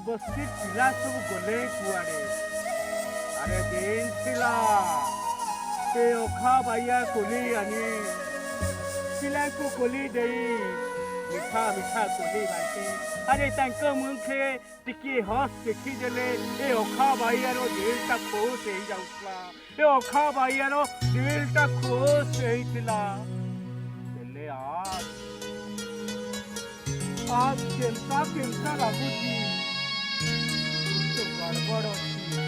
बस्ती पिला सब गले कुआड़े अरे दिन थिला से ओखा बाइया कोली आनी पिला को कोली देई मिठा मिठा कोली बाटे अरे तांको मुखे टिकी हस देखी देले ए ओखा बाइया रो दिलटा खुश हेई जाउतला ए ओखा बाइया रो दिलटा खुश हेइतला देले आज केमता लागुची गड़बड़ अच्छी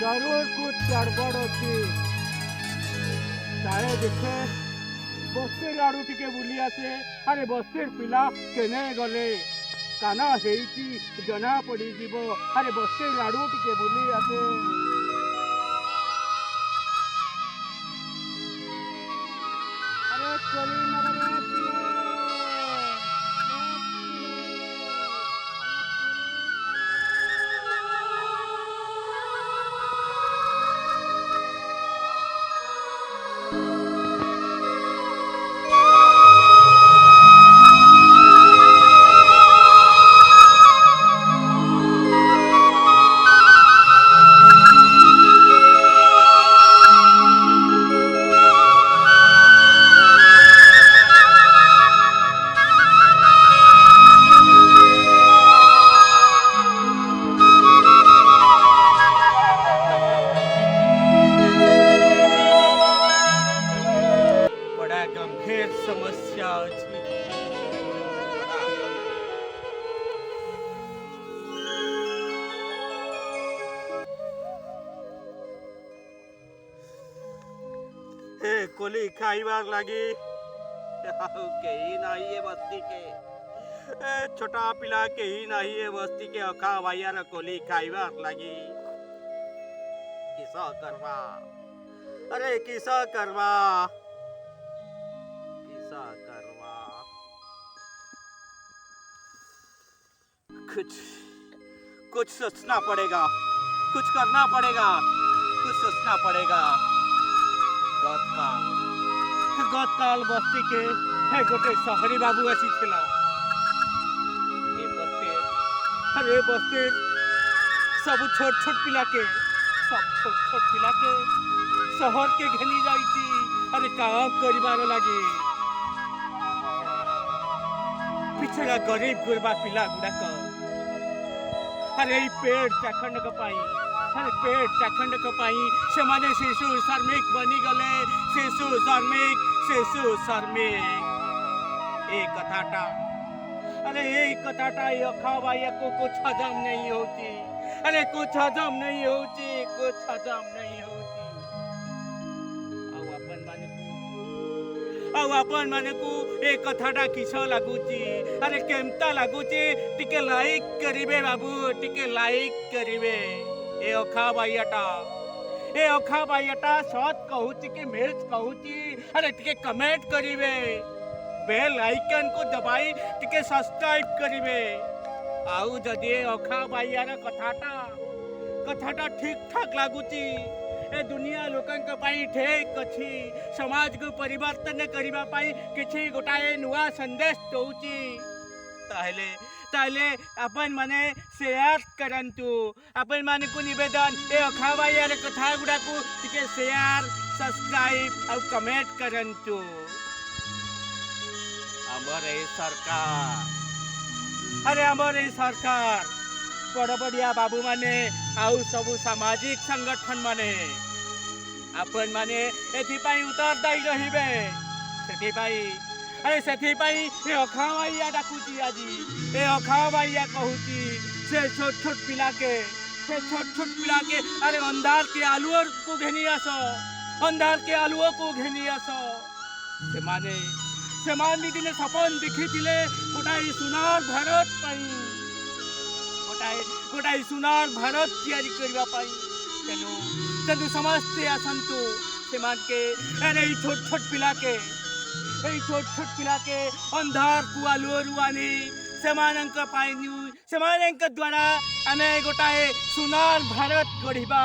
जरूर कुछ गड़बड़ अच्छी चाहे देखे बस्ती आड़ू टिके बुली आसे अरे बस्ती पिला केने गले काना हेइची जना पड़ी जीव अरे बस्ती आड़ू टिके बुली आसे अरे कोली नगरे कोली खाइबार लगी कहीं नहीं है बस्ती के छोटा पिला कहीं नहीं है बस्ती के अखा भाइयार कोली खाइबार लगी किस करवा अरे किस करवा कुछ कुछ सोचना पड़ेगा कुछ करना पड़ेगा कुछ सोचना पड़ेगा गतकाल बस्ती के है गोटे शहरी बाबू आसी थिला अरे बस्ती सब छोट छोट पिला के शहर के घनी जाइची अरे काम करिबार लागे पिछड़ा गरीब गुरबा पिला गुड़ाक अरे पेट चाखंड पाई से माने शिशु श्रमिक बनी गले शिशु श्रमिक ए कथाटा अरे ये कथाटा अखा भाइया को कुछ हजम नहीं होती अपन माने को ए कथाटा किस लगुची अरे केमता लगुची टिके लाइक करिवे बाबू टिके लाइक करिवे ए अखा भाइयाटा सत कहूची कि मिर्च कहूची अरे टिके कमेंट करिवे बेल आइकन को दबाई टिके सब्सक्राइब करिवे आउ जदि अखा भाइयार कथाटा ठीक ठाक लगुची ए दुनिया लोकंक पाई ठीक अछि समाज को परिवर्तन करिबा पाई किछि गोटाए नुआ संदेश दउची ताहले अपन माने शेयर करंतु अपन माने को निवेदन ए अखा भाइयार कथा गुडा को टिके शेयर सब्सक्राइब और कमेंट करंतु हमर ए सरकार बड़ बढ़िया बाबू माने आउ सब सामाजिक संगठन माने अपन माने एथिपाई उत्तरदायी रहिबे सेथिपाई ए अखा भाइया डाकुची आजी ए अखा भाइया कहूची से छोट छोट पिला के अरे अंधार के आलुओं को घेनी आसो से माने दिने सपन देखी गोटाए सुनार भारत पाई गोटाए सुनार भारत तैयारी करबा पाई तेनु समस्ते आसंतु से मान के अरे छोट छोट पिला के अंधार कुआलुओ रुआनी सेमानंक द्वारा आमे गोटाए सुनार भारत गढ़िबा